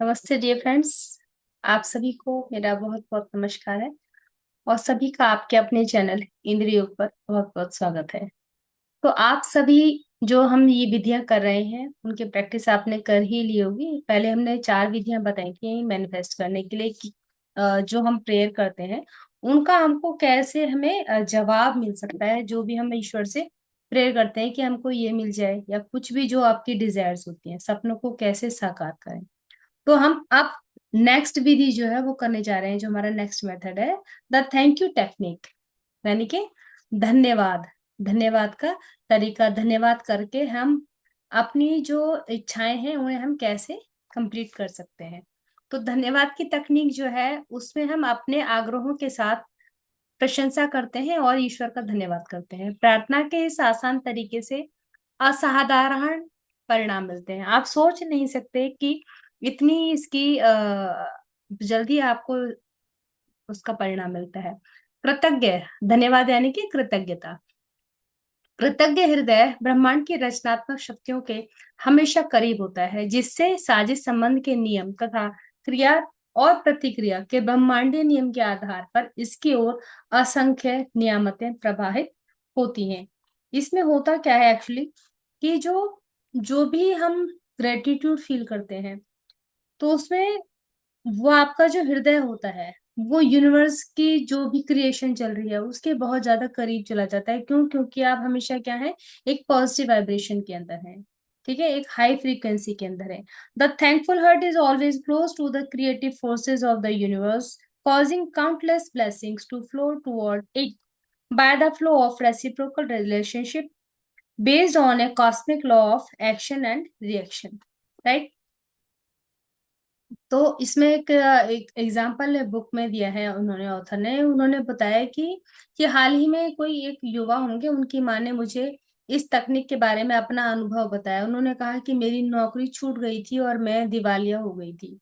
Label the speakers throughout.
Speaker 1: नमस्ते dear friends. आप सभी को मेरा बहुत बहुत नमस्कार है और सभी का आपके अपने चैनल इंद्र योग पर बहुत बहुत स्वागत है। तो आप सभी जो हम ये विधियां कर रहे हैं उनकी प्रैक्टिस आपने कर ही ली होगी। पहले हमने 4 विधियां बताई थी मैनिफेस्ट करने के लिए कि जो हम प्रेयर करते हैं उनका हमको कैसे हमें जवाब मिल सकता है। जो भी हम ईश्वर से प्रेयर करते हैं कि हमको ये मिल जाए या कुछ भी जो आपकी डिजायर्स होती हैं सपनों को कैसे साकार करें। तो हम अब नेक्स्ट विधि जो है वो करने जा रहे हैं। जो हमारा नेक्स्ट मेथड है द थैंक यू टेक्निक, यानी कि धन्यवाद। धन्यवाद का तरीका, धन्यवाद करके हम अपनी जो इच्छाएं हैं उन्हें हम कैसे कंप्लीट कर सकते हैं। तो धन्यवाद की तकनीक जो है उसमें हम अपने आग्रहों के साथ प्रशंसा करते हैं और ईश्वर का धन्यवाद करते हैं। प्रार्थना के इस आसान तरीके से असाधारण परिणाम मिलते हैं। आप सोच नहीं सकते कि इतनी इसकी जल्दी आपको उसका परिणाम मिलता है। कृतज्ञ, धन्यवाद यानी कि कृतज्ञता। कृतज्ञ हृदय ब्रह्मांड की रचनात्मक शक्तियों के हमेशा करीब होता है, जिससे साजिश संबंध के नियम तथा क्रिया और प्रतिक्रिया के ब्रह्मांडीय नियम के आधार पर इसकी ओर असंख्य नियामतें प्रवाहित होती हैं। इसमें होता क्या है एक्चुअली कि जो जो भी हम ग्रेटिट्यूड फील करते हैं तो उसमें वो आपका जो हृदय होता है वो यूनिवर्स की जो भी क्रिएशन चल रही है उसके बहुत ज्यादा करीब चला जाता है। क्यों? क्योंकि आप हमेशा क्या है, एक पॉजिटिव वाइब्रेशन के अंदर है। ठीक है, एक हाई फ्रीक्वेंसी के अंदर है। The thankful heart is always close to the creative forces of the universe, causing countless blessings to flow toward it by the flow of reciprocal relationship based on a cosmic law of action and reaction, right? तो इसमें एक example book में दिया है उन्होंने, author ने, उन्होंने बताया कि हाल ही में कोई एक युवा होंगे, उनकी माँ ने मुझे इस तकनीक के बारे में अपना अनुभव बताया। उन्होंने कहा कि मेरी नौकरी छूट गई थी और मैं दिवालिया हो गई थी।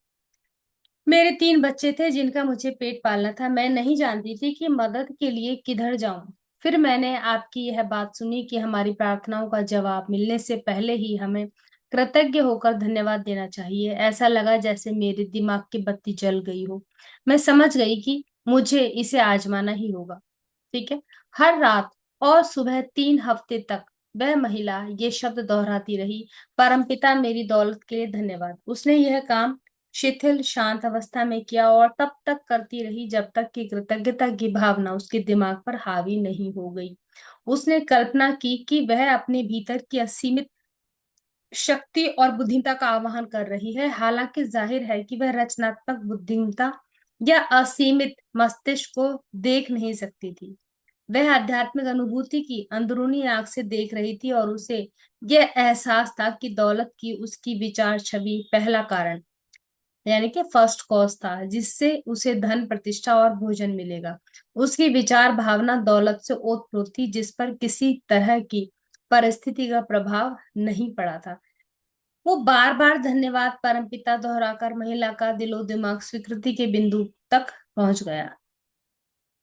Speaker 1: मेरे 3 बच्चे थे जिनका मुझे पेट पालना था। मैं नहीं जानती थी कि मदद के लिए किधर जाऊं। फिर मैंने आपकी यह बात सुनी कि हमारी प्रार्थनाओं का जवाब मिलने से पहले ही हमें कृतज्ञ होकर धन्यवाद देना चाहिए। ऐसा लगा जैसे मेरे दिमाग की बत्ती जल गई हो। मैं समझ गई कि मुझे इसे आजमाना ही होगा। ठीक है। हर रात और सुबह 3 हफ्ते तक वह महिला ये शब्द दोहराती रही, परमपिता मेरी दौलत के लिए धन्यवाद। उसने यह काम शिथिल शांत अवस्था में किया और तब तक करती रही जब तक कि कृतज्ञता की भावना उसके दिमाग पर हावी नहीं हो गई। उसने कल्पना की कि वह अपने भीतर की असीमित शक्ति और बुद्धिमत्ता का आवाहन कर रही है। हालांकि जाहिर है कि वह रचनात्मक बुद्धिमत्ता या असीमित मस्तिष्क को देख नहीं सकती थी। वह आध्यात्मिक अनुभूति की अंदरूनी आंख से देख रही थी और उसे यह एहसास था कि दौलत की उसकी विचार छवि पहला कारण, यानी कि फर्स्ट कॉज था जिससे उसे धन प्रतिष्ठा और भोजन मिलेगा। उसकी विचार भावना दौलत से ओतप्रोत थी जिस पर किसी तरह की परिस्थिति का प्रभाव नहीं पड़ा था। वो बार बार धन्यवाद परमपिता दोहराकर महिला का दिलो दिमाग स्वीकृति के बिंदु तक पहुंच गया।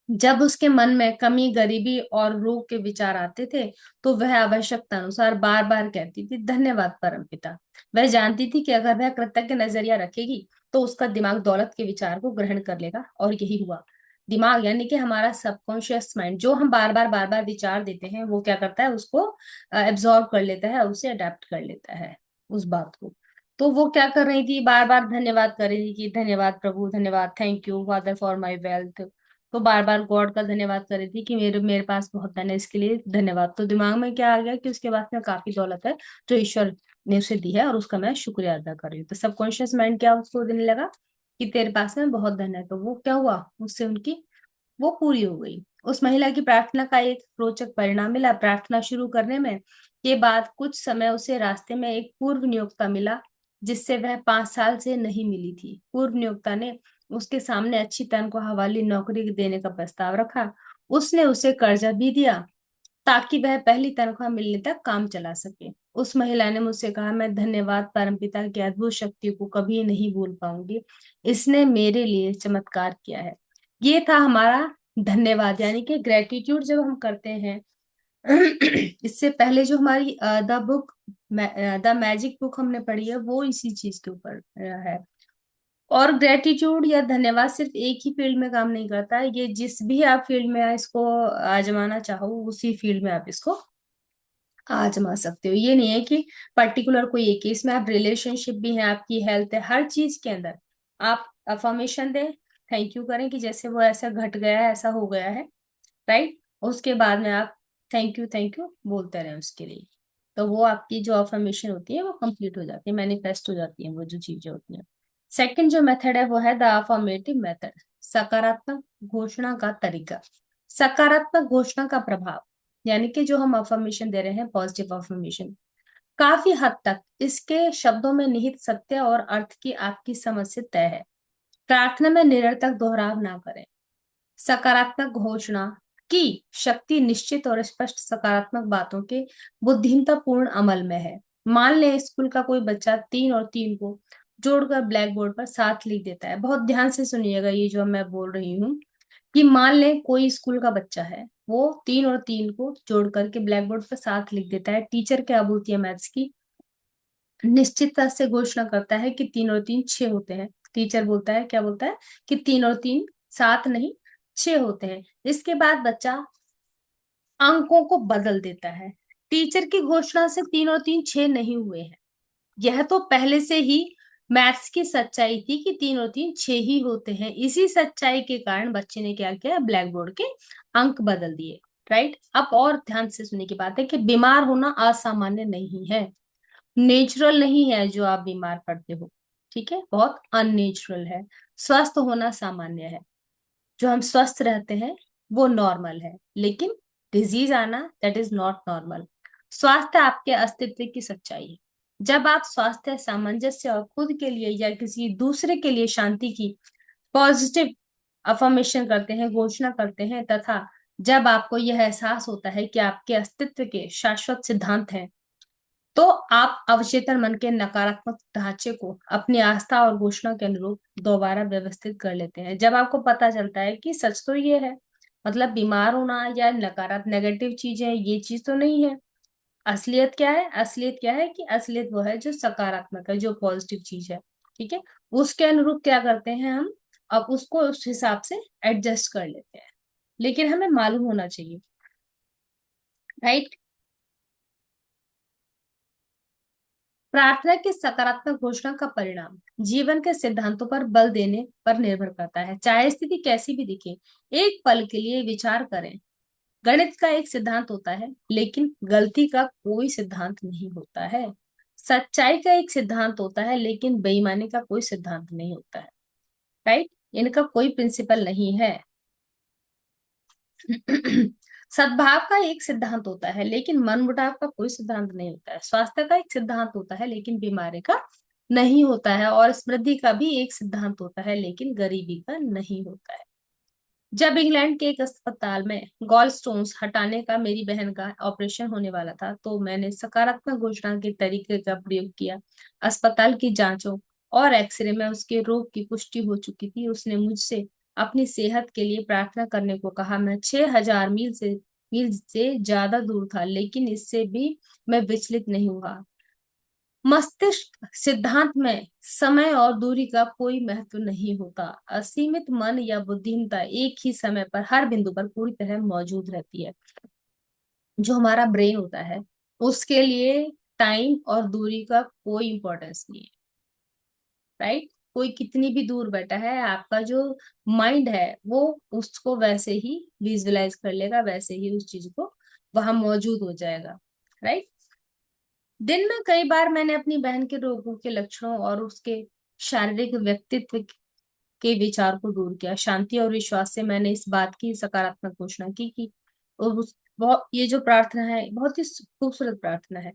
Speaker 1: जब उसके मन में कमी, गरीबी और रोग के विचार आते थे तो वह आवश्यकता अनुसार बार बार कहती थी धन्यवाद परमपिता। वह जानती थी कि अगर वह कृतज्ञ नजरिया रखेगी तो उसका दिमाग दौलत के विचार को ग्रहण कर लेगा, और यही हुआ। दिमाग यानी कि हमारा सबकॉन्शियस माइंड, जो हम बार बार विचार देते हैं वो क्या करता है, उसको एब्जॉर्ब कर लेता है, उसे अडेप्ट कर लेता है उस बात को। तो वो क्या कर रही थी, बार बार धन्यवाद कर रही थी कि धन्यवाद प्रभु, धन्यवाद, thank you father for my wealth. तो बार बार गॉड का धन्यवाद कर रही थी कि मेरे मेरे पास बहुत धन है, इसके लिए धन्यवाद। तो दिमाग में क्या आ गया कि उसके पास में काफी दौलत है जो ईश्वर ने उसे दी है और उसका मैं शुक्रिया अदा कर रही हूँ। तो सबकॉन्शियस माइंड क्या उसको देने लगा कि तेरे पास में बहुत धन है। तो वो क्या हुआ, उससे उनकी वो पूरी हो गई। उस महिला की प्रार्थना का एक रोचक परिणाम मिला। प्रार्थना शुरू करने में के बाद कुछ समय उसे रास्ते में एक पूर्व नियोक्ता मिला जिससे वह 5 साल से नहीं मिली थी। पूर्व नियोक्ता ने उसके सामने अच्छी तनख्वाह वाली नौकरी देने का प्रस्ताव रखा। उसने उसे कर्जा भी दिया ताकि वह पहली तनख्वाह मिलने तक काम चला सके। उस महिला ने मुझसे कहा, मैं धन्यवाद परमपिता की अद्भुत शक्ति को कभी नहीं भूल पाऊंगी। इसने मेरे लिए चमत्कार किया है। ये था हमारा धन्यवाद, यानी कि ग्रेटिट्यूड जब हम करते हैं। इससे पहले जो हमारी the book the magic book हमने पढ़ी है वो इसी चीज के ऊपर है। और ग्रेटिट्यूड या धन्यवाद सिर्फ एक ही फील्ड में काम नहीं करता है, ये जिस भी आप फील्ड में इसको आजमाना चाहो उसी फील्ड में आप इसको आजमा सकते हो। ये नहीं है कि पर्टिकुलर कोई एक, इसमें आप रिलेशनशिप भी है, आपकी हेल्थ है, हर चीज के अंदर आप अफर्मेशन दें, थैंक यू करें कि जैसे वो ऐसा घट गया है, ऐसा हो गया है, राइट। उसके बाद में आप थैंक यू बोलते रहें उसके लिए। तो वो आपकी जो अफर्मेशन होती है वो कंप्लीट हो जाती है, मैनिफेस्ट हो जाती है वो जो चीजें होती हैं। सेकंड जो मेथड है वो है द अफर्मेटिव मेथड, सकारात्मक घोषणा का तरीका। सकारात्मक घोषणा का प्रभाव, यानी कि जो हम अफर्मेशन दे रहे हैं, पॉजिटिव अफर्मेशन, काफी हद तक इसके शब्दों में निहित सत्य और अर्थ की आपकी समझ से तय है। प्रार्थना में निरर्थक दोहराव ना करें। सकारात्मक घोषणा की शक्ति निश्चित और स्पष्ट सकारात्मक बातों के बुद्धिमत्तापूर्ण अमल में है। मान लें स्कूल का कोई बच्चा 3 और 3 को जोड़कर ब्लैक बोर्ड पर 7 लिख देता है। बहुत ध्यान से सुनिएगा ये जो मैं बोल रही हूँ, कि मान लें कोई स्कूल का बच्चा है, वो 3 और 3 को जोड़ करके ब्लैक बोर्ड पर 7 लिख देता है। टीचर क्या बोलती है मैथ्स की, निश्चितता से घोषणा करता है कि 3 और 3 6 होते हैं। टीचर बोलता है, क्या बोलता है, कि 3 और 3 7 नहीं 6 होते हैं। इसके बाद बच्चा अंकों को बदल देता है। टीचर की घोषणा से 3 और 3 6 नहीं हुए हैं, यह तो पहले से ही मैथ्स की सच्चाई थी कि 3 और 3 6 ही होते हैं। इसी सच्चाई के कारण बच्चे ने क्या किया, ब्लैक बोर्ड के अंक बदल दिए, राइट। अब और ध्यान से सुनने की बात है कि बीमार होना असामान्य नहीं है, नेचुरल नहीं है जो आप बीमार पड़ते हो, ठीक है, बहुत अननेचुरल है। स्वस्थ होना सामान्य है, जो हम स्वस्थ रहते हैं वो नॉर्मल है, लेकिन डिजीज आना दैट इज नॉट नॉर्मल। स्वास्थ्य आपके अस्तित्व की सच्चाई है। जब आप स्वास्थ्य, सामंजस्य और खुद के लिए या किसी दूसरे के लिए शांति की पॉजिटिव अफर्मेशन करते हैं, घोषणा करते हैं, तथा जब आपको यह एहसास होता है कि आपके अस्तित्व के शाश्वत सिद्धांत हैं, तो आप अवचेतन मन के नकारात्मक ढांचे को अपनी आस्था और घोषणा के अनुरूप दोबारा व्यवस्थित कर लेते हैं। जब आपको पता चलता है कि सच तो ये है, मतलब बीमार होना या नकारात्मक नेगेटिव चीजें ये चीज तो नहीं है। असलियत क्या है, असलियत क्या है, कि असलियत वो है जो सकारात्मक है, जो पॉजिटिव चीज है, ठीक है। उसके अनुरूप क्या करते हैं हम, अब उसको उस हिसाब से एडजस्ट कर लेते हैं, लेकिन हमें मालूम होना चाहिए, राइट। प्रार्थना की सकारात्मक घोषणा का परिणाम जीवन के सिद्धांतों पर बल देने पर निर्भर करता है, चाहे स्थिति कैसी भी दिखे। एक पल के लिए विचार करें, गणित का एक सिद्धांत होता है लेकिन गलती का कोई सिद्धांत नहीं होता है। सच्चाई का एक सिद्धांत होता है लेकिन बेईमानी का कोई सिद्धांत नहीं होता है, राइट। इनका कोई प्रिंसिपल नहीं है। सद्भाव का एक सिद्धांत होता है लेकिन मनमुटाव का कोई सिद्धांत नहीं होता है। स्वास्थ्य का एक सिद्धांत होता है लेकिन बीमारी का नहीं होता है। और समृद्धि का भी एक सिद्धांत होता है लेकिन गरीबी का नहीं होता है। जब इंग्लैंड के एक अस्पताल में गॉल स्टोन्स हटाने का मेरी बहन का ऑपरेशन होने वाला था, तो मैंने सकारात्मक घोषणा के तरीके का प्रयोग किया। अस्पताल की जांचों और एक्सरे में उसके रोग की पुष्टि हो चुकी थी। उसने मुझसे अपनी सेहत के लिए प्रार्थना करने को कहा। मैं 6,000 मील से ज्यादा दूर था, लेकिन इससे भी मैं विचलित नहीं हुआ। मस्तिष्क सिद्धांत में समय और दूरी का कोई महत्व नहीं होता। असीमित मन या बुद्धिमत्ता एक ही समय पर हर बिंदु पर पूरी तरह मौजूद रहती है। जो हमारा ब्रेन होता है उसके लिए टाइम और दूरी का कोई इंपॉर्टेंस नहीं है, राइट। कोई कितनी भी दूर बैठा है, आपका जो माइंड है वो उसको वैसे ही विजुअलाइज कर लेगा, वैसे ही उस चीज को वहां मौजूद हो जाएगा, राइट। दिन में कई बार मैंने अपनी बहन के रोगों के लक्षणों और उसके शारीरिक व्यक्तित्व के विचार को दूर किया। शांति और विश्वास से मैंने इस बात की सकारात्मक घोषणा की कि उस बहुत, ये जो प्रार्थना है बहुत ही खूबसूरत प्रार्थना है।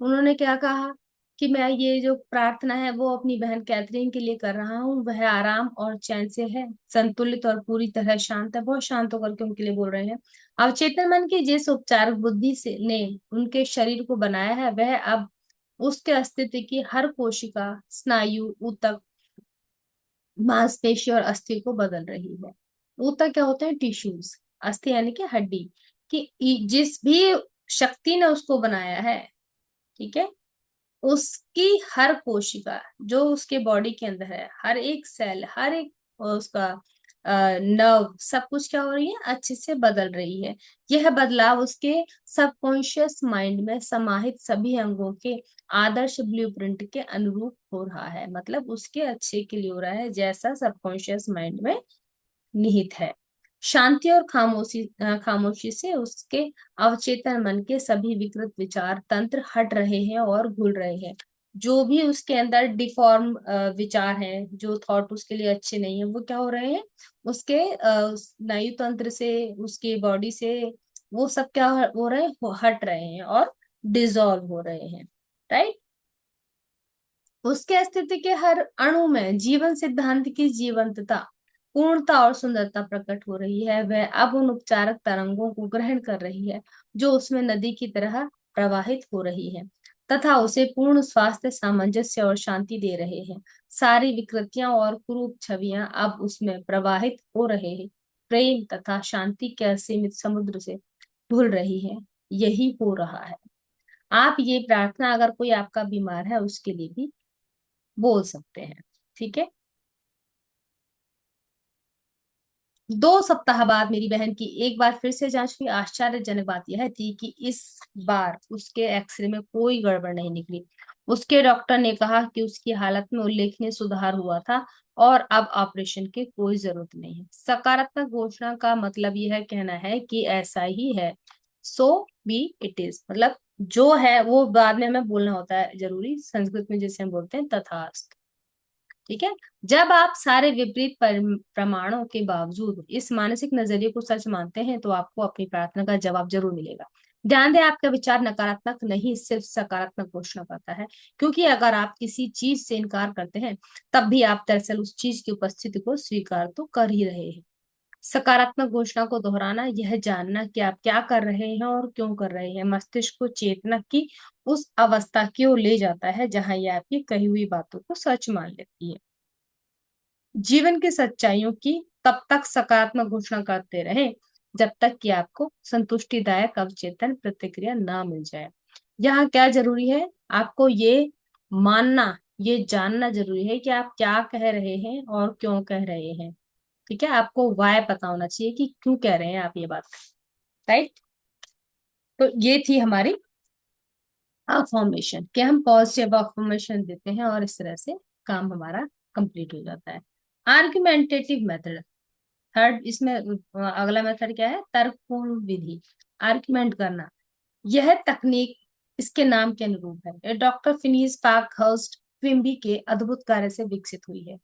Speaker 1: उन्होंने क्या कहा कि मैं ये जो प्रार्थना है वो अपनी बहन कैथरीन के लिए कर रहा हूँ। वह आराम और चैन से है, संतुलित और पूरी तरह शांत है। बहुत शांत होकर के उनके लिए बोल रहे हैं। अवचेतन मन की जिस उपचार बुद्धि से ने उनके शरीर को बनाया है, वह अब उसके अस्तित्व की हर कोशिका, स्नायु, ऊतक, मांसपेशी और अस्थि को बदल रही है। ऊतक क्या होते हैं, टिश्यूज। अस्थि यानी कि हड्डी, कि जिस भी शक्ति ने उसको बनाया है, ठीक है, उसकी हर कोशिका जो उसके बॉडी के अंदर है, हर एक सेल, हर एक उसका नर्व, सब कुछ क्या हो रही है, अच्छे से बदल रही है। यह बदलाव उसके सबकॉन्शियस माइंड में समाहित सभी अंगों के आदर्श ब्लूप्रिंट के अनुरूप हो रहा है। मतलब उसके अच्छे के लिए हो रहा है, जैसा सबकॉन्शियस माइंड में निहित है। शांति और खामोशी से उसके अवचेतन मन के सभी विकृत विचार तंत्र हट रहे हैं और घुल रहे हैं। जो भी उसके अंदर डिफॉर्म विचार हैं, जो थॉट उसके लिए अच्छे नहीं है, वो क्या हो रहे हैं, उसके स्नायु तंत्र से, उसकी बॉडी से, वो सब क्या हो रहे हैं, हट रहे हैं और डिसॉल्व हो रहे हैं। राइट। उसके अस्तित्व के हर अणु में जीवन सिद्धांत की जीवंतता, पूर्णता और सुंदरता प्रकट हो रही है। वह अब उन उपचारक तरंगों को ग्रहण कर रही है जो उसमें नदी की तरह प्रवाहित हो रही है, तथा उसे पूर्ण स्वास्थ्य, सामंजस्य और शांति दे रहे हैं। सारी विकृतियां और कुरूप छवियां अब उसमें प्रवाहित हो रहे हैं, प्रेम तथा शांति के असीमित समुद्र से धुल रही है। यही हो रहा है। आप ये प्रार्थना, अगर कोई आपका बीमार है, उसके लिए भी बोल सकते हैं। ठीक है। 2 सप्ताह बाद मेरी बहन की एक बार फिर से जांच हुई। आश्चर्यजनक बात यह थी कि इस बार उसके एक्सरे में कोई गड़बड़ नहीं निकली। उसके डॉक्टर ने कहा कि उसकी हालत में उल्लेखनीय सुधार हुआ था और अब ऑपरेशन की कोई जरूरत नहीं है। सकारात्मक घोषणा का मतलब यह कहना है कि ऐसा ही है, सो बी इट इज। मतलब जो है वो बाद में हमें बोलना होता है जरूरी, संस्कृत में जैसे हम बोलते हैं तथास्तु। ठीक है। जब आप सारे विपरीत प्रमाणों के बावजूद इस मानसिक नजरिए को सच मानते हैं तो आपको अपनी प्रार्थना का जवाब जरूर मिलेगा। ध्यान दें, आपका विचार नकारात्मक नहीं, सिर्फ सकारात्मक घोषणा करता है। क्योंकि अगर आप किसी चीज से इनकार करते हैं, तब भी आप दरअसल उस चीज की उपस्थिति को स्वीकार तो कर ही रहे हैं। सकारात्मक घोषणा को दोहराना, यह जानना कि आप क्या कर रहे हैं और क्यों कर रहे हैं, मस्तिष्क को चेतना की उस अवस्था की ओर ले जाता है जहां यह आपकी कही हुई बातों को सच मान लेती है। जीवन की सच्चाइयों की तब तक सकारात्मक घोषणा करते रहे जब तक कि आपको संतुष्टिदायक अवचेतन प्रतिक्रिया ना मिल जाए। यहाँ क्या जरूरी है, आपको ये मानना, ये जानना जरूरी है कि आप क्या कह रहे हैं और क्यों कह रहे हैं। ठीक है। आपको वाय पता होना चाहिए कि क्यों कह रहे हैं आप ये बात। राइट। तो ये थी हमारी अफर्मेशन, कि हम पॉजिटिव अफर्मेशन देते हैं और इस तरह से काम हमारा कंप्लीट हो जाता है। आर्गुमेंटेटिव मेथड, थर्ड इसमें अगला मेथड क्या है, तर्कपूर्ण विधि, आर्गुमेंट करना। यह तकनीक इसके नाम के अनुरूप है। ये डॉक्टर फिनिस पार्कहर्स्ट क्विम्बी के अद्भुत कार्य से विकसित हुई है।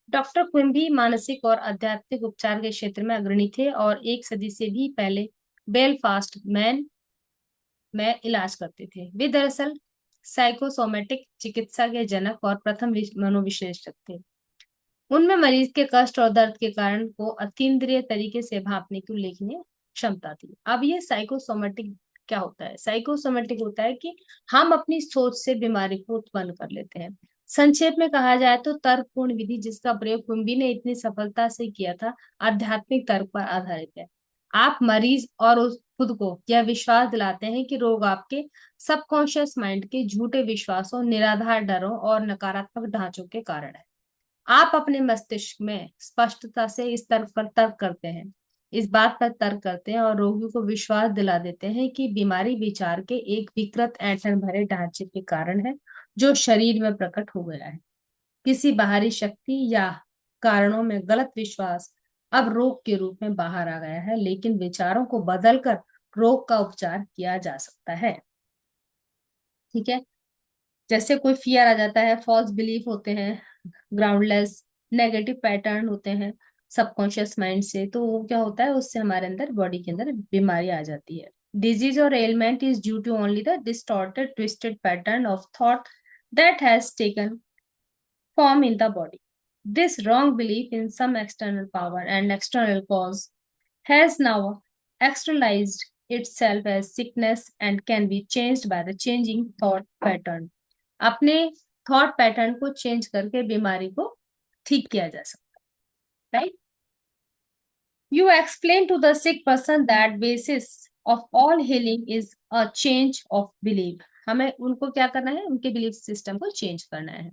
Speaker 1: डॉक्टर क्विम्बी मानसिक और आध्यात्मिक उपचार के क्षेत्र में अग्रणी थे और एक सदी से भी पहले बेलफास्ट मैन में इलाज करते थे। वे दरअसल साइकोसोमेटिक चिकित्सा के जनक और प्रथम मनोविश्लेषक थे। उनमें मरीज के कष्ट और दर्द के कारण को अतीन्द्रिय तरीके से भांपने की उल्लेखनीय क्षमता थी। अब ये साइकोसोमेटिक क्या होता है, साइकोसोमेटिक होता है कि हम अपनी सोच से बीमारी को उत्पन्न कर लेते हैं। संक्षेप में कहा जाए तो तर्कपूर्ण विधि जिसका प्रयोग कुंबी ने इतनी सफलता से किया था, आध्यात्मिक तर्क पर आधारित है। आप मरीज और उस खुद को यह विश्वास दिलाते हैं कि रोग आपके सबकॉन्शियस माइंड के झूठे विश्वासों, निराधार डरों और नकारात्मक ढांचों के कारण है। आप अपने मस्तिष्क में स्पष्टता से इस तर्क पर तर्क करते हैं, इस बात पर तर्क करते हैं और रोगी को विश्वास दिला देते हैं कि बीमारी विचार के एक विकृत ऐंठन भरे ढांचे के कारण है जो शरीर में प्रकट हो गया है। किसी बाहरी शक्ति या कारणों में गलत विश्वास अब रोग के रूप में बाहर आ गया है, लेकिन विचारों को बदलकर रोग का उपचार किया जा सकता है। ठीक है। जैसे कोई फियर आ जाता है, फॉल्स बिलीफ होते हैं, ग्राउंडलेस नेगेटिव पैटर्न होते हैं सबकॉन्शियस माइंड से, तो वो क्या होता है, उससे हमारे अंदर बॉडी के अंदर बीमारी आ जाती है। डिजीज और ailment is due to only the distorted twisted pattern of thought that has taken form in the body. This wrong belief in some external power and external cause has now externalized itself as sickness and can be changed by the changing thought pattern। अपने thought pattern को change करके बीमारी को ठीक किया जा सकता है। Right. You explain to the sick person that basis of all healing is a change of belief। हमें उनको क्या करना है, उनके बिलीफ सिस्टम को चेंज करना है।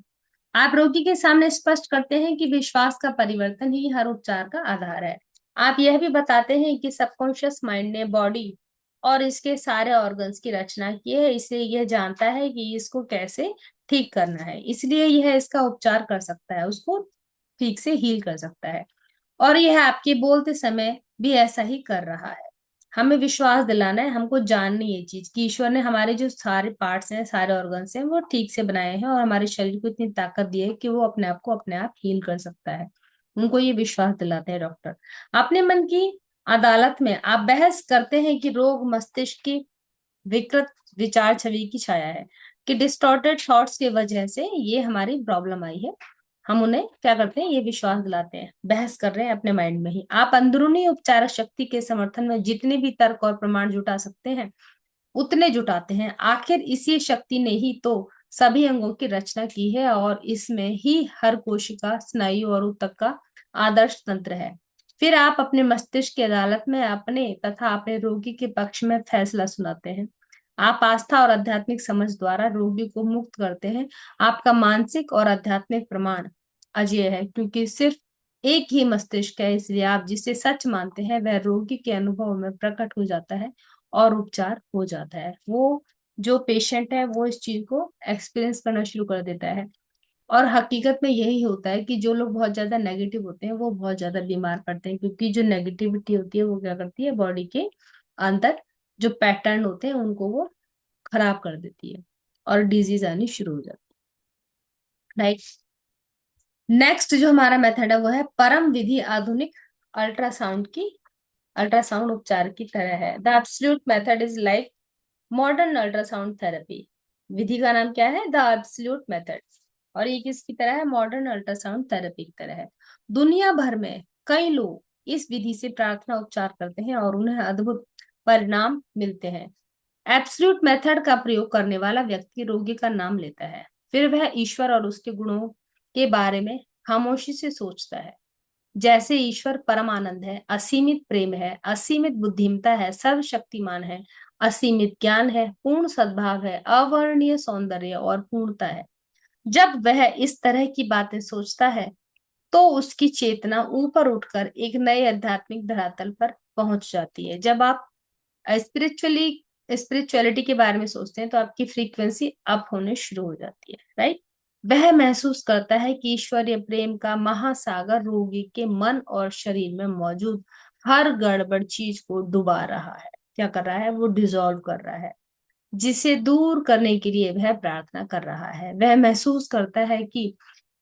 Speaker 1: आप रोगी के सामने स्पष्ट करते हैं कि विश्वास का परिवर्तन ही हर उपचार का आधार है। आप यह भी बताते हैं कि सबकॉन्शियस माइंड ने बॉडी और इसके सारे ऑर्गन्स की रचना की है, इसलिए यह जानता है कि इसको कैसे ठीक करना है, इसलिए यह इसका उपचार कर सकता है, उसको ठीक से हील कर सकता है। और यह आपके बोलते समय भी ऐसा ही कर रहा है। हमें विश्वास दिलाना है, हमको जाननी है ये चीज कि ईश्वर ने हमारे जो सारे पार्ट्स हैं, सारे ऑर्गन्स हैं, वो ठीक से बनाए हैं और हमारे शरीर को इतनी ताकत दी है कि वो अपने आप को अपने आप हील कर सकता है। उनको ये विश्वास दिलाते हैं डॉक्टर। अपने मन की अदालत में आप बहस करते हैं कि रोग मस्तिष्क की विकृत विचार छवि की छाया है, कि डिस्टॉर्टेड थॉट्स की वजह से ये हमारी प्रॉब्लम आई है। हम उन्हें क्या करते हैं, ये विश्वास दिलाते हैं, बहस कर रहे हैं अपने माइंड में ही। आप अंदरूनी उपचार शक्ति के समर्थन में जितने भी तर्क और प्रमाण जुटा सकते हैं उतने जुटाते हैं। आखिर इसी शक्ति ने ही तो सभी अंगों की रचना की है और इसमें ही हर कोशिका, स्नायु और ऊतक का आदर्श तंत्र है। फिर आप अपने मस्तिष्क की अदालत में अपने तथा अपने रोगी के पक्ष में फैसला सुनाते हैं। आप आस्था और आध्यात्मिक समझ द्वारा रोगी को मुक्त करते हैं। आपका मानसिक और आध्यात्मिक प्रमाण अजेय है, क्योंकि सिर्फ एक ही मस्तिष्क है, इसलिए आप जिसे सच मानते हैं वह रोगी के अनुभव में प्रकट हो जाता है और उपचार हो जाता है। वो जो पेशेंट है वो इस चीज को एक्सपीरियंस करना शुरू कर देता है। और हकीकत में यही होता है कि जो लोग बहुत ज्यादा नेगेटिव होते हैं वो बहुत ज्यादा बीमार पड़ते हैं, क्योंकि जो नेगेटिविटी होती है वो क्या करती है, बॉडी के अंदर जो पैटर्न होते हैं उनको वो खराब कर देती है और डिजीज आनी शुरू हो जाती है। राइट। नेक्स्ट जो हमारा मेथड है वो है परम विधि आधुनिक अल्ट्रासाउंड की, अल्ट्रासाउंड उपचार की तरह है। The absolute method is like modern ultrasound therapy. विधि का नाम क्या है, द एब्सोल्यूट मेथड। और ये किसकी तरह है, मॉडर्न अल्ट्रासाउंड थेरेपी की तरह है। दुनिया भर में कई लोग इस विधि से प्रार्थना उपचार करते हैं और उन्हें अद्भुत परिणाम मिलते हैं। एब्सोल्यूट मेथड का प्रयोग करने वाला व्यक्ति रोगी का नाम लेता है, फिर वह ईश्वर और उसके गुणों के बारे में खामोशी से सोचता है। जैसे ईश्वर परम आनंद है, असीमित प्रेम है, असीमित बुद्धिमता है, सर्वशक्तिमान है, असीमित ज्ञान है, पूर्ण सद्भाव है, अवर्णनीय सौंदर्य और पूर्णता है। जब वह इस तरह की बातें सोचता है तो उसकी चेतना ऊपर उठकर एक नए आध्यात्मिक धरातल पर पहुंच जाती है। जब आप स्पिरिचुअली स्पिरिचुअलिटी के बारे में सोचते हैं तो आपकी फ्रीक्वेंसी अप होने शुरू हो जाती है। राइट। वह महसूस करता है कि ईश्वरीय प्रेम का महासागर रोगी के मन और शरीर में मौजूद हर गड़बड़ चीज को डुबा रहा है, क्या कर रहा है, वो डिसॉल्व कर रहा है, जिसे दूर करने के लिए वह प्रार्थना कर रहा है। वह महसूस करता है कि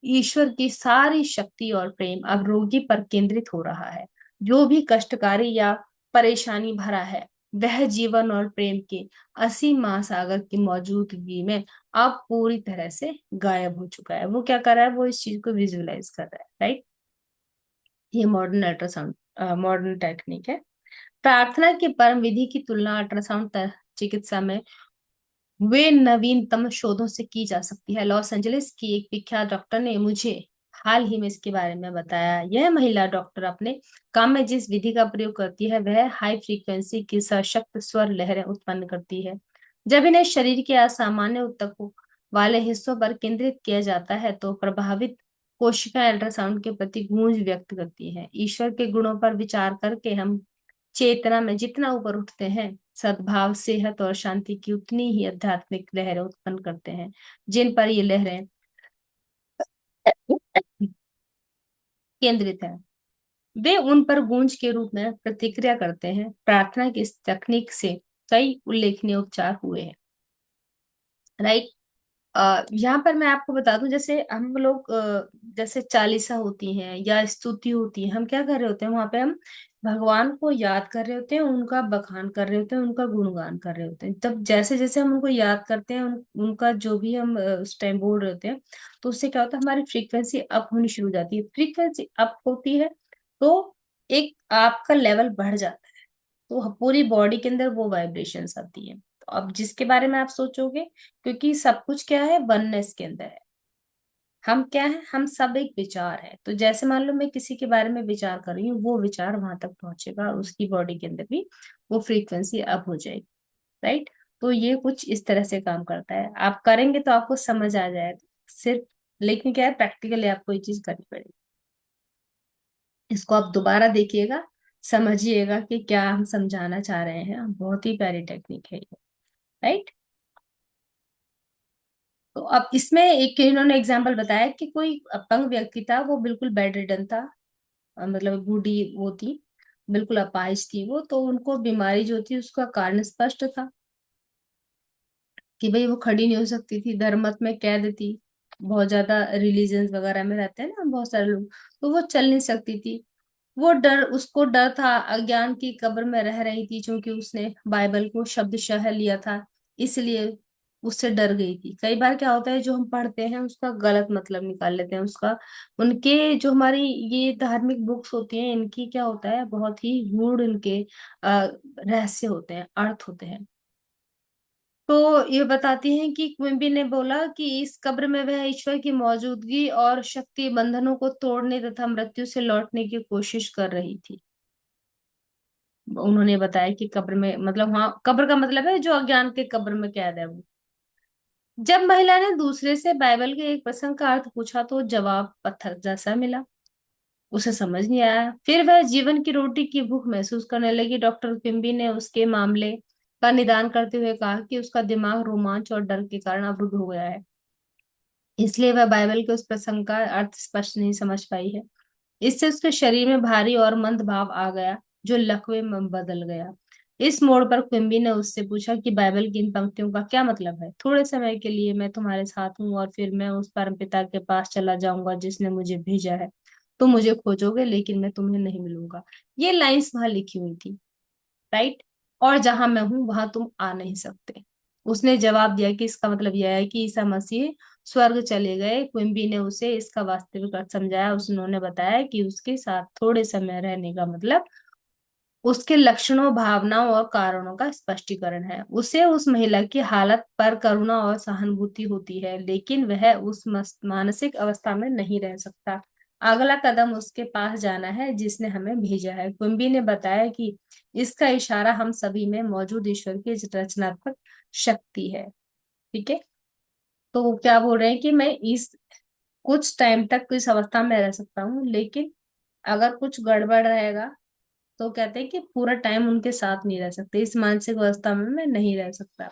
Speaker 1: ईश्वर की सारी शक्ति और प्रेम अब रोगी पर केंद्रित हो रहा है। जो भी कष्टकारी या परेशानी भरा है वह जीवन और प्रेम के असीम महासागर की मौजूदगी में अब पूरी तरह से गायब हो चुका है। वो क्या कर रहा है, वो इस चीज को विजुअलाइज कर रहा है। राइट। ये मॉडर्न अल्ट्रासाउंड, मॉडर्न टेक्निक है। प्रार्थना की परम विधि की तुलना अल्ट्रासाउंड चिकित्सा में वे नवीनतम शोधों से की जा सकती है। लॉस एंजलिस की एक विख्यात डॉक्टर ने मुझे हाल ही में इसके बारे में बताया। यह महिला डॉक्टर अपने काम में जिस विधि का प्रयोग करती है वह हाई फ्रीक्वेंसी की सशक्त स्वर लहरें उत्पन्न करती है। जब इन्हें शरीर के असामान्य ऊतकों वाले हिस्सों पर केंद्रित किया जाता है तो प्रभावित कोशिकाएं अल्ट्रासाउंड के प्रति गूंज व्यक्त करती हैं। ईश्वर के गुणों पर विचार करके हम चेतना में जितना ऊपर उठते हैं, सद्भाव, सेहत और शांति की उतनी ही आध्यात्मिक लहरें उत्पन्न करते हैं। जिन पर ये लहरें केंद्रित है वे उन पर गूंज के रूप में प्रतिक्रिया करते हैं। प्रार्थना की इस तकनीक से कई उल्लेखनीय उपचार हुए हैं। राइट। यहाँ पर मैं आपको बता दूं, जैसे हम लोग जैसे चालीसा होती हैं या स्तुति होती है, हम क्या कर रहे होते हैं वहां पे, हम भगवान को याद कर रहे होते हैं, उनका बखान कर रहे होते हैं, उनका गुणगान कर रहे होते हैं। तब जैसे जैसे हम उनको याद करते हैं, उनका जो भी हम उस टाइम बोल रहे होते हैं, तो उससे क्या होता है, हमारी फ्रीक्वेंसी अप होनी शुरू हो जाती है। फ्रीक्वेंसी अप होती है तो एक आपका लेवल बढ़ जाता है, तो पूरी बॉडी के अंदर वो वाइब्रेशंस आती है। तो अब जिसके बारे में आप सोचोगे, क्योंकि सब कुछ क्या है, वननेस के अंदर है। हम क्या है, हम सब एक विचार है। तो जैसे मान लो मैं किसी के बारे में विचार कर रही हूँ, वो विचार वहां तक पहुंचेगा और उसकी बॉडी के अंदर भी वो फ्रीक्वेंसी अप हो जाएगी। राइट। तो ये कुछ इस तरह से काम करता है, आप करेंगे तो आपको समझ आ जाएगा सिर्फ। लेकिन क्या है, प्रैक्टिकली आपको ये चीज करनी पड़ेगी। इसको आप दोबारा देखिएगा, समझिएगा कि क्या हम समझाना चाह रहे हैं। बहुत ही प्यारी टेक्निक है ये। राइट। तो अब इसमें एक इन्होंने एग्जाम्पल बताया कि कोई अपंग व्यक्ति था, वो बिल्कुल बेड रिडन था, मतलब बूढ़ी वो थी, बिल्कुल अपाहिज थी वो। तो उनको बीमारी जो थी उसका कारण स्पष्ट था कि भाई वो खड़ी नहीं हो सकती थी, धर्मत में कैद थी, बहुत ज्यादा रिलीजन वगैरह में रहते हैं ना बहुत सारे लोग, तो वो चल नहीं सकती थी। वो डर, उसको डर था, अज्ञान की कब्र में रह रही थी, क्योंकि उसने बाइबल को शब्दशः लिया था, इसलिए उससे डर गई थी। कई बार क्या होता है, जो हम पढ़ते हैं उसका गलत मतलब निकाल लेते हैं उसका। उनके जो हमारी ये धार्मिक बुक्स होती हैं, इनकी क्या होता है, बहुत ही गूढ़ इनके रहस्य होते हैं, अर्थ होते हैं। तो ये बताती हैं कि क्विम्बी ने बोला कि इस कब्र में वह ईश्वर की मौजूदगी और शक्ति बंधनों को तोड़ने तथा मृत्यु से लौटने की कोशिश कर रही थी। उन्होंने बताया कि कब्र में, मतलब हाँ, कब्र का मतलब है जो अज्ञान के कब्र में कैद है वो। जब महिला ने दूसरे से बाइबल के एक प्रसंग का अर्थ पूछा तो जवाब पत्थर जैसा मिला, उसे समझ नहीं आया। फिर वह जीवन की रोटी की भूख महसूस करने लगी। डॉक्टर किम्बी ने उसके मामले का निदान करते हुए कहा कि उसका दिमाग रोमांच और डर के कारण अवरुद्ध हो गया है, इसलिए वह बाइबल के उस प्रसंग का अर्थ स्पष्ट नहीं समझ पाई है। इससे उसके शरीर में भारी और मंद भाव आ गया, जो लकवे में बदल गया। इस मोड़ पर क्विम्बी ने उससे पूछा कि बाइबल की इन पंक्तियों का क्या मतलब है। थोड़े समय के लिए मैं तुम्हारे साथ हूँ और फिर मैं उस परमपिता के पास चला जाऊंगा जिसने मुझे भेजा है। तुम मुझे खोजोगे लेकिन मैं तुम्हें नहीं मिलूंगा। ये लाइंस वहां लिखी हुई थी। राइट। और जहां मैं हूं वहां तुम आ नहीं सकते। उसने जवाब दिया कि इसका मतलब यह है कि ईसा मसीह स्वर्ग चले गए। क्विम्बी ने उसे इसका वास्तविक अर्थ समझाया। उन्होंने बताया कि उसके साथ थोड़े समय रहने का मतलब उसके लक्षणों, भावनाओं और कारणों का स्पष्टीकरण है। उसे उस महिला की हालत पर करुणा और सहानुभूति होती है, लेकिन वह उस मानसिक अवस्था में नहीं रह सकता। अगला कदम उसके पास जाना है जिसने हमें भेजा है। कुंबी ने बताया कि इसका इशारा हम सभी में मौजूद ईश्वर की रचनात्मक शक्ति है। ठीक है। तो वो क्या बोल रहे हैं कि मैं इस कुछ टाइम तक इस अवस्था में रह सकता हूँ, लेकिन अगर कुछ गड़बड़ रहेगा तो कहते हैं कि पूरा टाइम उनके साथ नहीं रह सकते, इस मानसिक अवस्था में मैं नहीं रह सकता।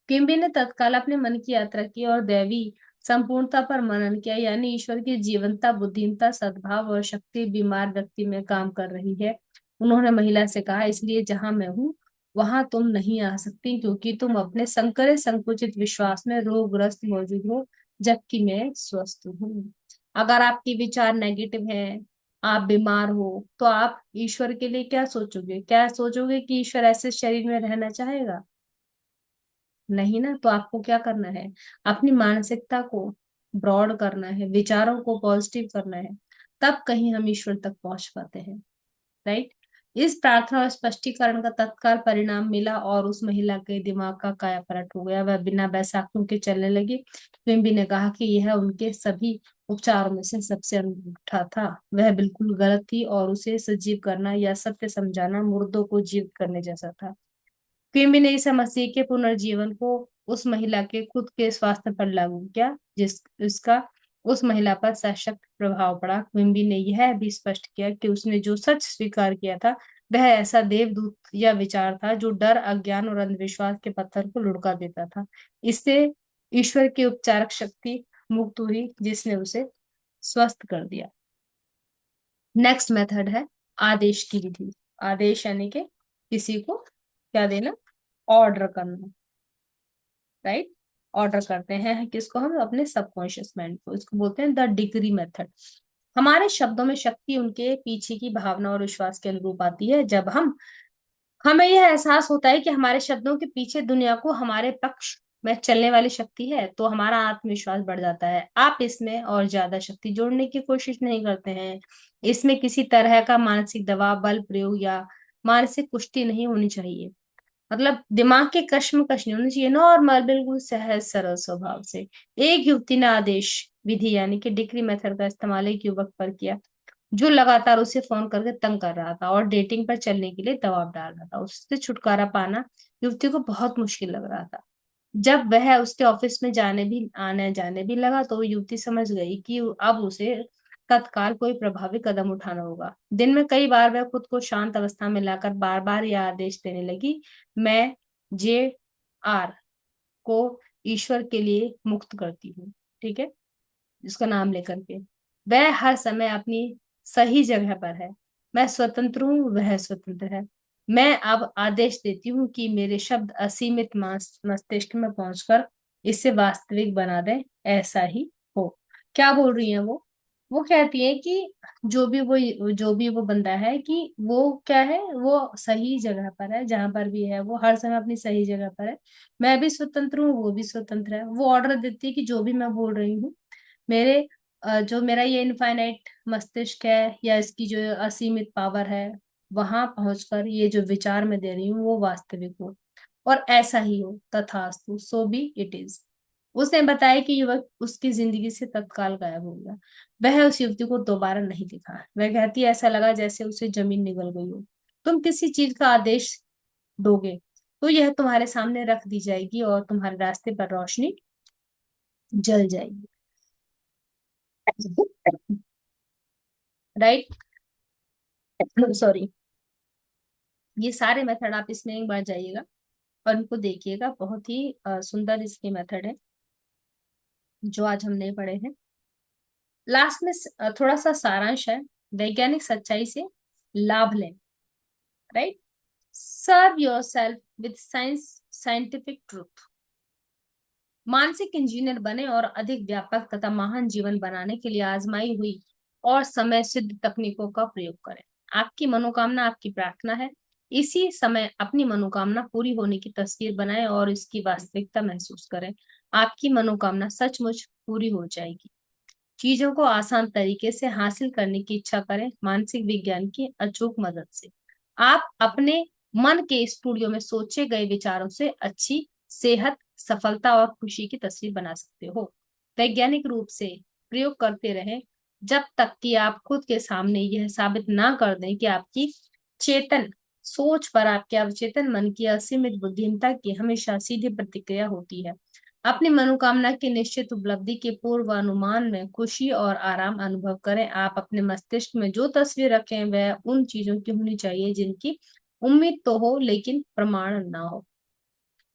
Speaker 1: किम्बी ने तत्काल अपने मन की यात्रा की और दैवी संपूर्णता पर मनन किया, यानी ईश्वर की जीवंता, बुद्धिमत्ता, सद्भाव और शक्ति बीमार व्यक्ति में काम कर रही है। उन्होंने महिला से कहा, इसलिए जहां मैं हूँ वहां तुम नहीं आ सकती, क्योंकि तुम अपने संकरे संकुचित विश्वास में रोगग्रस्त मौजूद हो, जबकि मैं स्वस्थ हूँ। अगर आपकी विचार नेगेटिव है, आप बीमार हो, तो आप ईश्वर के लिए क्या सोचोगे? क्या सोचोगे कि ईश्वर ऐसे शरीर में रहना चाहेगा? नहीं ना। तो आपको क्या करना है, अपनी मानसिकता को ब्रॉड करना है, विचारों को पॉजिटिव करना है, तब कहीं हम ईश्वर तक पहुंच पाते हैं। राइट। इस प्रार्थना और स्पष्टीकरण का तत्काल परिणाम मिला और उस महिला के दिमाग का काया पलट हो गया। वह बिना बैसाखों के चलने लगी। क्विम्बी ने कहा कि यह उनके सभी उपचारों में से सबसे अनूठा था। वह बिल्कुल गलत थी और उसे सजीव करना या सत्य समझाना मुर्दों को जीवित करने जैसा था। क्विम्बी ने ईसा मसीह के पुनर्जीवन को उस महिला के खुद के स्वास्थ्य पर लागू किया, जिसका उस महिला पर सशक्त प्रभाव पड़ा। क्विम्बी ने यह भी स्पष्ट किया कि उसने जो सच स्वीकार किया था वह ऐसा देवदूत या विचार था जो डर, अज्ञान और अंधविश्वास के पत्थर को लुढ़का देता था। इससे ईश्वर की उपचारक शक्ति मुक्त हुई, जिसने उसे स्वस्थ कर दिया। नेक्स्ट मेथड है आदेश की विधि। आदेश यानी कि किसी को क्या देना, ऑर्डर करना। राइट। ऑर्डर करते हैं किसको, हम अपने सबकॉन्शियस माइंड को। इसको बोलते हैं द डिग्री मेथड। हमारे शब्दों में शक्ति उनके पीछे की भावना और विश्वास के अनुरूप आती है। जब हमें यह एहसास होता है कि हमारे शब्दों के पीछे दुनिया को हमारे पक्ष में चलने वाली शक्ति है, तो हमारा आत्मविश्वास बढ़ जाता है। आप इसमें और ज्यादा शक्ति जोड़ने की कोशिश नहीं करते हैं। इसमें किसी तरह का मानसिक दबाव, बल प्रयोग या मानसिक कुश्ती नहीं होनी चाहिए। मतलब दिमाग के कश्मकश नहीं होनी चाहिए, नॉर्मल, बिल्कुल सहज सरल स्वभाव से। एक युवती ने आदेश विधि यानी कि डिक्री मेथड का इस्तेमाल एक युवक पर किया। जो लगातार उसे फोन करके तंग कर रहा था और डेटिंग पर चलने के लिए दबाव डाल रहा था। उससे छुटकारा पाना युवती को बहुत मुश्किल लग रहा था। जब वह उसके ऑफिस में जाने भी आने जाने भी लगा तो युवती समझ गई कि अब उसे तत्काल कोई प्रभावी कदम उठाना होगा। दिन में कई बार वह खुद को शांत अवस्था में लाकर बार बार यह आदेश देने लगी, मैं जे आर को ईश्वर के लिए मुक्त करती हूँ। ठीक है, जिसका नाम लेकर के वह हर समय अपनी सही जगह पर है। मैं स्वतंत्र हूँ, वह स्वतंत्र है। मैं अब आदेश देती हूँ कि मेरे शब्द असीमित मस्तिष्क में पहुंचकर इसे वास्तविक बना दें। ऐसा ही हो। क्या बोल रही है वो कहती है कि जो भी वो बंदा है कि वो क्या है, वो सही जगह पर है, जहां पर भी है वो हर समय अपनी सही जगह पर है। मैं भी स्वतंत्र हूँ, वो भी स्वतंत्र है। वो ऑर्डर देती है कि जो भी मैं बोल रही हूँ, मेरे जो मेरा ये इनफाइनाइट मस्तिष्क है या इसकी जो असीमित पावर है, वहां पहुंचकर ये जो विचार मैं दे रही हूँ वो वास्तविक हो और ऐसा ही हो, तथास्तु, सो बी इट इज। उसने बताया कि युवक उसकी जिंदगी से तत्काल गायब हो गया। वह उस युवती को दोबारा नहीं दिखा। वह कहती है, ऐसा लगा जैसे उसे जमीन निगल गई हो। तुम किसी चीज का आदेश दोगे तो यह तुम्हारे सामने रख दी जाएगी और तुम्हारे रास्ते पर रोशनी जल जाएगी। Right, sorry. ये सारे मेथड आप इसमें एक बार जाइएगा और इनको देखिएगा। बहुत ही सुंदर इसके मेथड है जो आज हमने पढ़े हैं। लास्ट में थोड़ा सा सारांश है। वैज्ञानिक सच्चाई से लाभ लें। Right, serve yourself with science, scientific truth. मानसिक इंजीनियर बने और अधिक व्यापक तथा महान जीवन बनाने के लिए आजमाई हुई और समय सिद्ध तकनीकों का प्रयोग करें। आपकी मनोकामना आपकी प्रार्थना है। इसी समय अपनी मनोकामना पूरी होने की तस्वीर बनाएं और इसकी वास्तविकता महसूस करें। आपकी मनोकामना सचमुच पूरी हो जाएगी। चीजों को आसान तरीके से हासिल करने की इच्छा करें, मानसिक विज्ञान की अचूक मदद से। आप अपने मन के स्टूडियो में सोचे गए विचारों से अच्छी सेहत, सफलता और खुशी की तस्वीर बना सकते हो। वैज्ञानिक रूप से प्रयोग करते रहें जब तक कि आप खुद के सामने यह साबित ना कर दें कि आपकी चेतन सोच पर आपके अवचेतन मन की असीमित बुद्धिमत्ता की हमेशा सीधी प्रतिक्रिया होती है। अपनी मनोकामना की निश्चित उपलब्धि के पूर्व अनुमान में खुशी और आराम अनुभव करें। आप अपने मस्तिष्क में जो तस्वीर रखें वह उन चीजों की होनी चाहिए जिनकी उम्मीद तो हो लेकिन प्रमाण ना हो।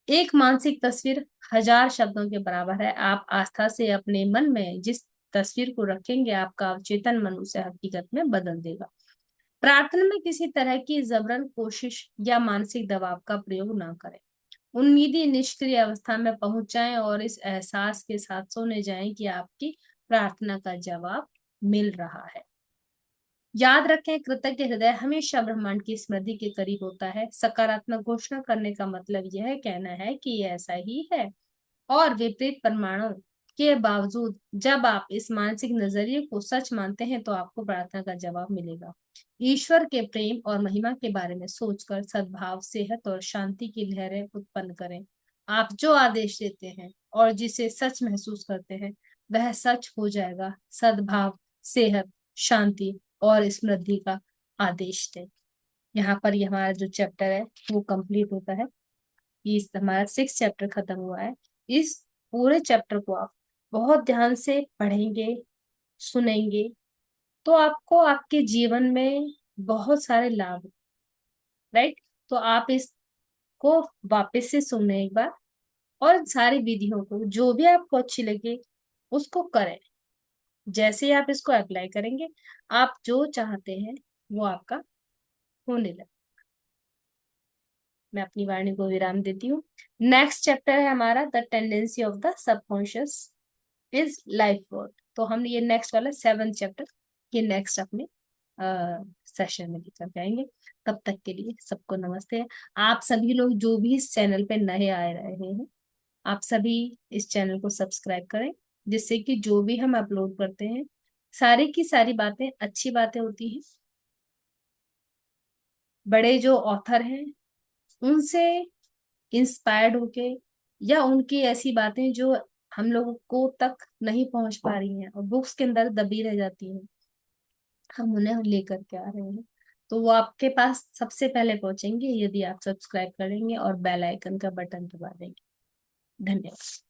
Speaker 1: एक मानसिक तस्वीर हजार शब्दों के बराबर है। आप आस्था से अपने मन में जिस तस्वीर को रखेंगे, आपका अवचेतन मन उसे हकीकत में बदल देगा। प्रार्थना में किसी तरह की जबरन कोशिश या मानसिक दबाव का प्रयोग ना करें। उम्मीदी निष्क्रिय अवस्था में पहुंच जाएं और इस एहसास के साथ सोने जाएं कि आपकी प्रार्थना का जवाब मिल रहा है। याद रखें, कृतज्ञ हृदय हमेशा ब्रह्मांड की स्मृति के करीब होता है। सकारात्मक घोषणा करने का मतलब यह कहना है कि ये ऐसा ही है, और विपरीत प्रमाणों के बावजूद जब आप इस मानसिक नजरिए को सच मानते हैं तो आपको प्रार्थना का जवाब मिलेगा। ईश्वर के प्रेम और महिमा के बारे में सोचकर सद्भाव, सेहत और शांति की लहरें उत्पन्न करें। आप जो आदेश देते हैं और जिसे सच महसूस करते हैं वह सच हो जाएगा। सद्भाव, सेहत, शांति और समृद्धि का आदेश दें। यहाँ पर ये हमारा जो चैप्टर है वो कंप्लीट होता है। इस हमारा 6 चैप्टर खत्म हुआ है। इस पूरे चैप्टर को आप बहुत ध्यान से पढ़ेंगे, सुनेंगे, तो आपको आपके जीवन में बहुत सारे लाभ। राइट, तो आप इसको वापस से सुने एक बार और सारी विधियों को जो भी आपको अच्छी लगे उसको करें। जैसे ही आप इसको अप्लाई करेंगे, आप जो चाहते हैं वो आपका होने लगे। मैं अपनी वाणी को विराम देती हूँ। नेक्स्ट चैप्टर है हमारा the tendency of the subconscious is life work. तो हम ये नेक्स्ट वाला 7th चैप्टर ये नेक्स्ट अपने सेशन में लेकर जाएंगे। तब तक के लिए सबको नमस्ते। आप सभी लोग जो भी इस चैनल पे नए आ रहे हैं, आप सभी इस चैनल को सब्सक्राइब करें, जिससे कि जो भी हम अपलोड करते हैं सारी की सारी बातें अच्छी बातें होती हैं। बड़े जो ऑथर हैं उनसे इंस्पायर्ड होके या उनकी ऐसी बातें जो हम लोगों को तक नहीं पहुंच पा रही हैं और बुक्स के अंदर दबी रह जाती हैं, हम उन्हें लेकर के आ रहे हैं। तो वो आपके पास सबसे पहले पहुंचेंगे यदि आप सब्सक्राइब करेंगे और बेल आइकन का बटन दबा देंगे। धन्यवाद।